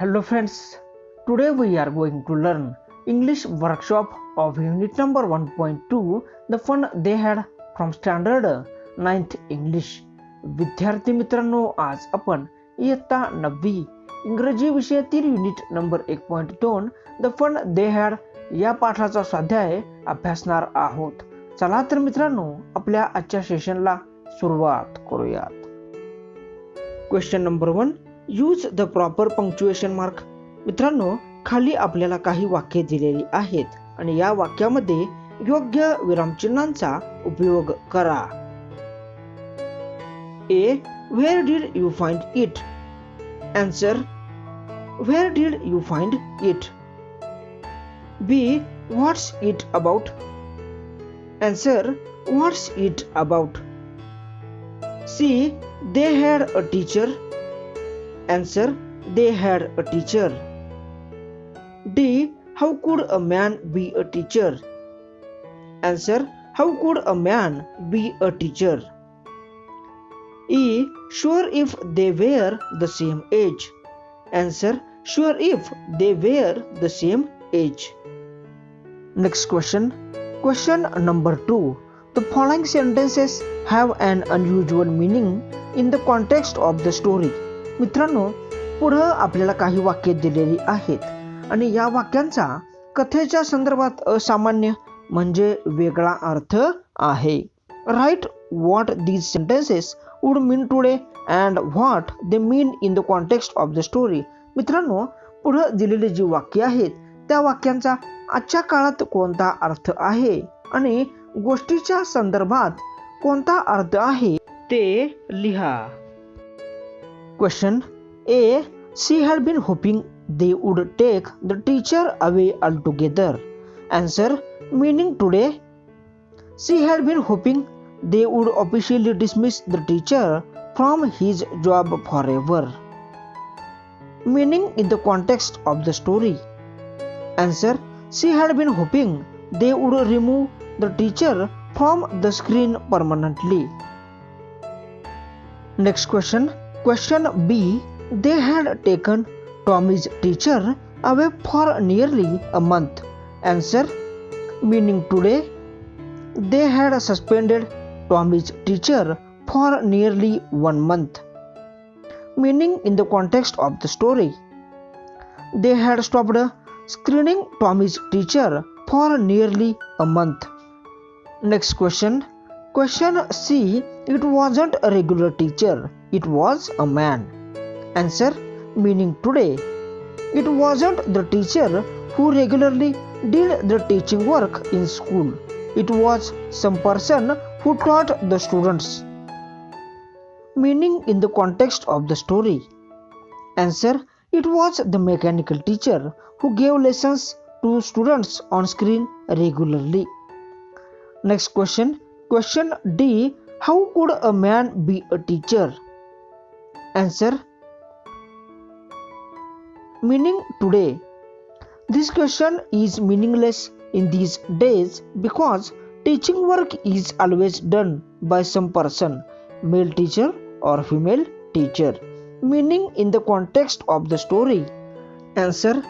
Hello friends, today we are going to learn English workshop of unit number 1.2 the fun they had from standard 9th English. विद्यार्थी मित्रांनो, आज आपण इयत्ता 9वी इंग्रजी विषयातील unit number 1.2 the fun they had या पाठाचा स्वाध्याय अभ्यासणार आहोत. चला तर मित्रांनो, आपल्या आजच्या सेशनला सुरुवात करूयात. Question number 1, use the proper punctuation mark. मित्रांनो, खाली आपल्याला काही वाक्ये दिलेली आहेत आणि या वाक्यामध्ये योग्य विरामचिन्हांचा उपयोग करा. A. Where did you find it? Answer. Where did you find it? B. What's it about? Answer. What's it about? C. They had a teacher. Answer. They had a teacher. D. How could a man be a teacher? Answer. How could a man be a teacher? E. Sure if they were the same age. Answer. Sure if they were the same age. Next question. Question number 2. The following sentences have an unusual meaning in the context of the story. मित्रांनो, पुढे आपल्याला काही वाक्ये दिलेली आहेत आणि या वाक्यांचा कथेच्या संदर्भात असामान्य म्हणजे वेगळा अर्थ आहे. Write what these sentences would mean today and what they mean in the context of the story. मित्रांनो, पुढे दिलेली जी वाक्ये आहेत त्या वाक्यांचा आजच्या काळात कोणता अर्थ आहे आणि गोष्टीच्या संदर्भात कोणता अर्थ आहे ते लिहा. Question A. She had been hoping they would take the teacher away altogether. Answer. Meaning today. She had been hoping they would officially dismiss the teacher from his job forever. Meaning in the context of the story. Answer. She had been hoping they would remove the teacher from the screen permanently. Next question. Question B. They had taken Tommy's teacher away for nearly a month. Answer. Meaning today. They had suspended Tommy's teacher for nearly 1 month. Meaning in the context of the story. They had stopped screening Tommy's teacher for nearly a month. Next question. Question C. It wasn't a regular teacher. It was a man. Answer. Meaning today. It wasn't the teacher who regularly did the teaching work in school. It was some person who taught the students. Meaning in the context of the story. Answer. It was the mechanical teacher who gave lessons to students on screen regularly. Next question. Question D. How could a man be a teacher? Answer. Meaning today. This question is meaningless in these days because teaching work is always done by some person, male teacher or female teacher. Meaning in the context of the story. Answer.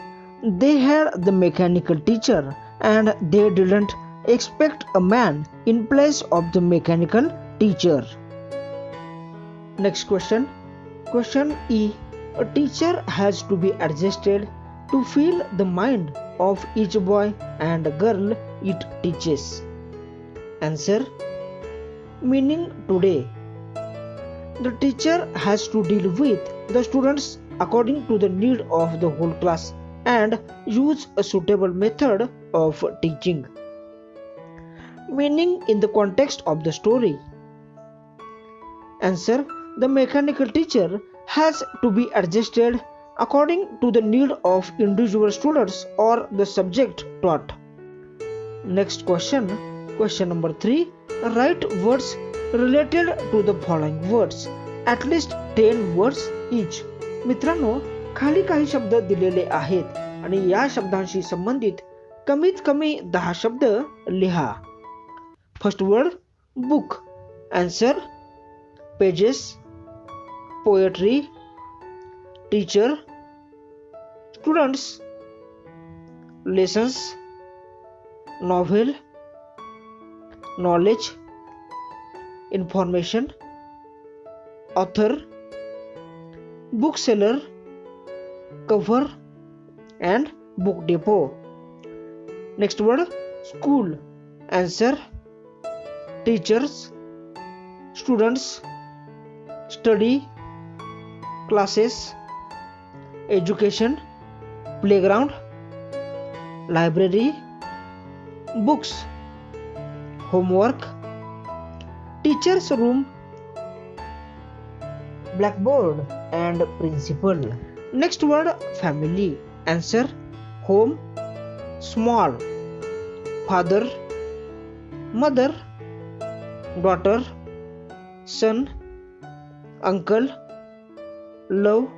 They had the mechanical teacher and they didn't expect a man in place of the mechanical teacher. Next question. Question E. A teacher has to be adjusted to feel the mind of each boy and girl it teaches. Answer. Meaning today. The teacher has to deal with the students according to the need of the whole class and use a suitable method of teaching. Meaning in the context of the story. Answer. The mechanical teacher has to be adjusted according to the need of individual students or the subject taught. Next question. Question number 3. Write words related to the following words. At least 10 words each. मित्रांनो, खाली काही शब्द दिलेले आहेत आणि या शब्दांशी संबंधित कमीत कमी 10 शब्द लिहा. First word. Book. Answer. Pages. Poetry. Teacher. Students, lessons, novel, knowledge, information, author, bookseller, cover and book depot. Next word, school. Answer, teachers, students, study, classes, education, playground, library, books, homework, teacher's room, blackboard and principal. Next word, family. Answer, home, small, father, mother, daughter, son, uncle, love,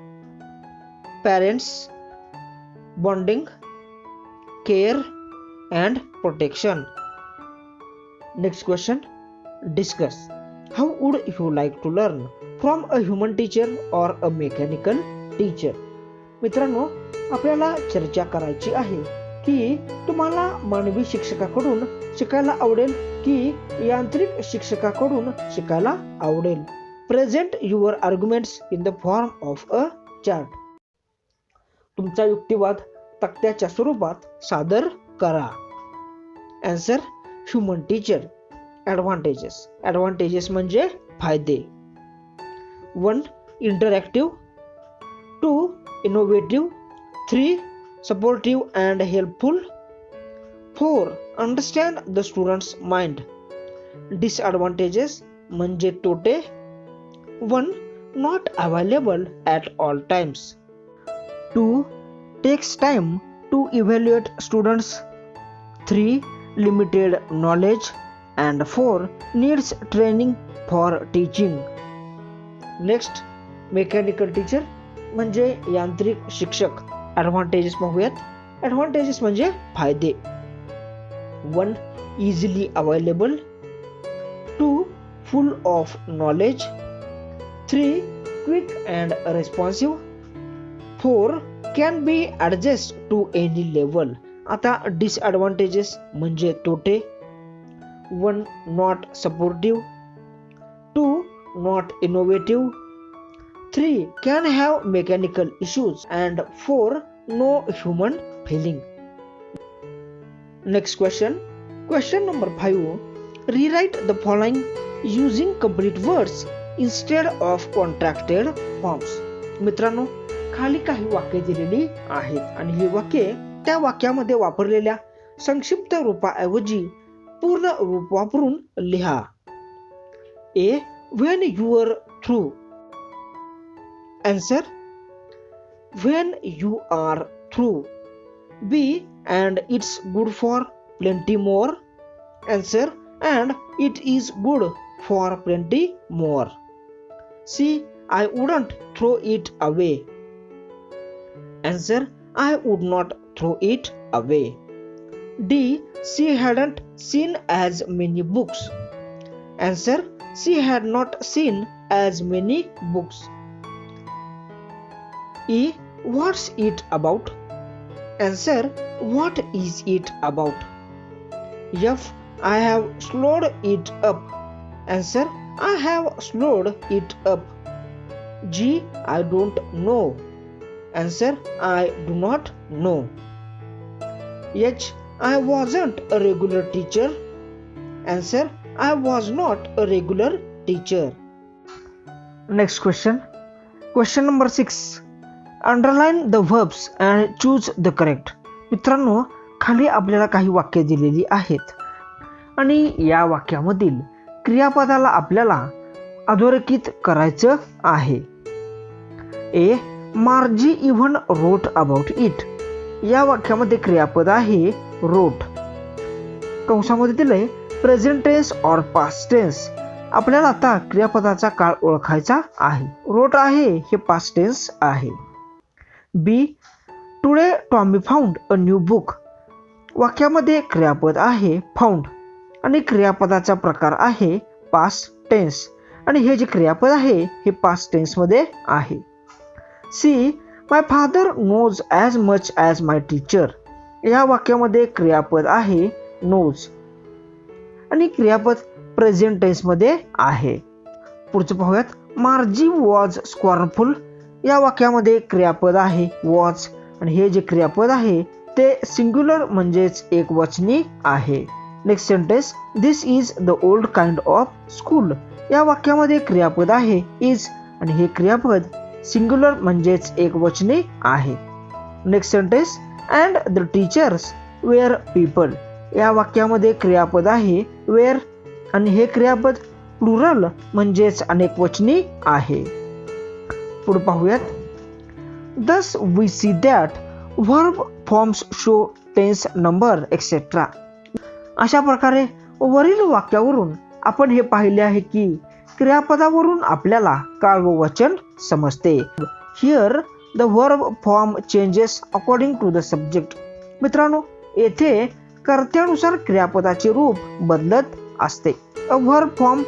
parents, bonding, care and protection. Next question, discuss. How would you like to learn from a human teacher or a mechanical teacher? मित्रांनो, आपल्याला चर्चा करायची आहे की तुम्हाला मानवी शिक्षकाकडून शिकायला आवडेल की यांत्रिक शिक्षकाकडून शिकायला आवडेल. Present your arguments in the form of a chart. तुमचा युक्तिवाद तक्त्याच्या स्वरूपात सादर करा. Answer, human teacher. Advantages. Advantages म्हणजे फायदे. 1. Interactive. 2. Innovative. 3. supportive and helpful. 4. understand the student's mind. Disadvantages म्हणजे तोटे. 1. not available at all times. 2. takes time to evaluate students. 3. limited knowledge. And 4. needs training for teaching. Next, mechanical teacher म्हणजे यांत्रिक शिक्षक. Advantages पाहूयात. Advantages म्हणजे फायदे. 1. Easily available. 2. Full of knowledge. 3. Quick and responsive. 4. Can be adjust to any level. आता disadvantages म्हणजे तोटे. 1. Not supportive. 2. Not innovative. 3. can have mechanical issues and 4. no human feeling. Next question. Question number 5. Rewrite the following using complete words instead of contracted forms. मित्रांनो, खाली काही वाक्ये दिलेली आहेत आणि ही वाक्ये त्या वाक्यामध्ये वापरलेल्या संक्षिप्त रूपाऐवजी पूर्ण रूप वापरून लिहा. A. when you are through. Answer, when you are through. B. and it's good for plenty more. Answer, and it is good for plenty more. C. I wouldn't throw it away. Answer, I would not throw it away. D. she hadn't seen as many books. Answer, she had not seen as many books. E. what's it about. Answer, what is it about. F. I have slowed it up. Answer, I have slowed it up. G. I don't know. Answer, I do not know. H. I wasn't a regular teacher. Answer, I was not a regular teacher. Next question. Question number 6. Underline the verbs and choose the correct. मित्रांनो, खाली आपल्याला काही वाक्ये दिलेली आहेत आणि या वाक्यामधील क्रियापदाला आपल्याला अधोरेखित करायचं आहे. A. Margie even wrote about it. या वाक्यामध्ये क्रियापद आहे रोट. कंसामध्ये दिलंय present tense or past tense. आपल्याला आता क्रियापदाचा काळ ओळखायचा आहे. रोट आहे हे पास्ट टेन्स आहे. B. Today Tommy found a new book. वाक्यामध्ये क्रियापद आहे फाउंड आणि क्रियापदाचा प्रकार आहे पास्ट टेन्स आणि हे जे क्रियापद आहे हे पास्ट टेन्स मध्ये आहे. C. My father knows as much as my teacher. या वाक्यामध्ये क्रियापद आहे नोज आणि क्रियापद प्रेझेंट टेन्स मध्ये आहे. पुढचं पाहूयात. Margie was scornful. या वाक्यामध्ये क्रियापद आहे वॉज आणि हे जे क्रियापद आहे ते सिंग्युलर म्हणजेच एकवचनी आहे. Next sentence. This is the old kind of school. या वाक्यामध्ये क्रियापद आहे इज आणि हे क्रियापद सिंग्युलर म्हणजेच एकवचनी आहे. Next sentence. And the teachers were people. या वाक्यामध्ये क्रियापद आहे वेअर आणि हे क्रियापद प्लुरल म्हणजेच अनेकवचनी आहे. पुढे पाहूयात. Thus we see that verb forms show tense number etc. अशा प्रकारे वरील वाक्यावरून आपण हे पाहिले आहे की क्रियापदावरून आपल्याला काळ व वचन समजते. Here the verb form changes according to the subject. मित्रांनो, येथे कर्त्यानुसार क्रियापदाचे रूप बदलत असते. A verb form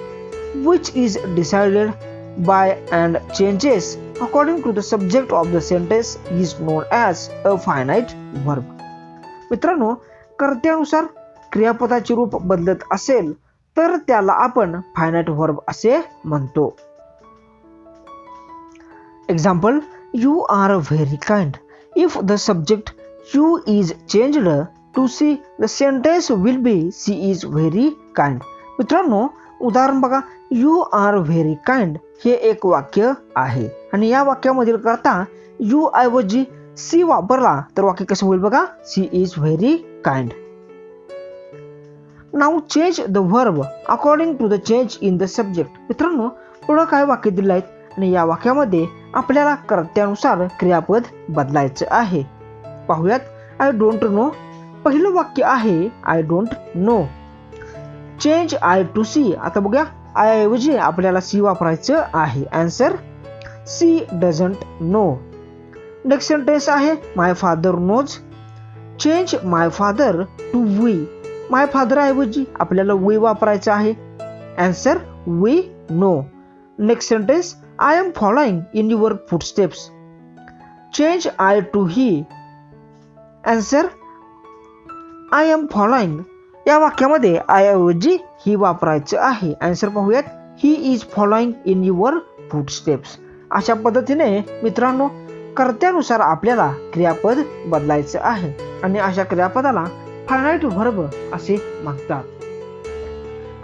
which is decided by and changes according to the subject of the sentence is known as a finite verb. मित्रांनो, कर्त्यानुसार क्रियापदाचे रूप बदलत असेल तर त्याला आपण फायनाइट वर्ब असे म्हणतो. Example. You are very kind. If the subject you is changed to she, the sentence will be she is very kind. मित्रांनो, उदाहरण बघा. यू आर व्हेरी काइंड हे एक वाक्य आहे आणि या वाक्यामधील करता यू ऐवजी सी वापरला तर वाक्य कसं होईल बघा. She is very kind. Now change the verb according to the change in the subject. मित्रांनो, पुढे काय वाक्य दिले आहेत आणि या वाक्यामध्ये आपल्याला कर्त्यानुसार क्रियापद बदलायचं आहे. पाहूयात. I don't know. पहिलं वाक्य आहे I don't know. Change I to she. आता बघूया, आय ऐवजी आपल्याला सी वापरायचं आहे. Answer. She doesn't know. Next sentence आहे my father knows. Change my father to we. My father ऐवजी आपल्याला वी वापरायचं आहे. Answer. We know. Next sentence. I am following in your footsteps. Change I to he. Answer. I am following. या वाक्यामध्ये I ऐवजी ही वापरायचं आहे. Answer पाहूयात. He is following in your footsteps. अशा पद्धतीने मित्रांनो, कर्त्यानुसार आपल्याला क्रियापद बदलायचं आहे आणि अशा क्रियापदाला फायनाइट वर्ब असे म्हणतात.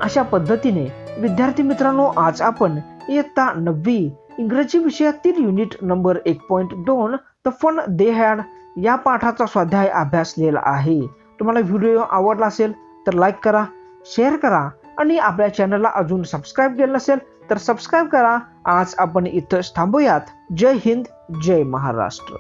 अशा पद्धतीने विद्यार्थी मित्रांनो, आज आपण इयत्ता 9वी इंग्रजी विषयातील unit number 1.2 the fun they had या पाठाचा स्वाध्याय अभ्यासलेला आहे. तुम्हाला व्हिडिओ आवडला असेल तर लाईक करा, शेअर करा आणि आपल्या चॅनलला अजून सबस्क्राईब केलं नसेल तर सबस्क्राईब करा. आज आपण इथंच थांबूयात. जय हिंद, जय महाराष्ट्र.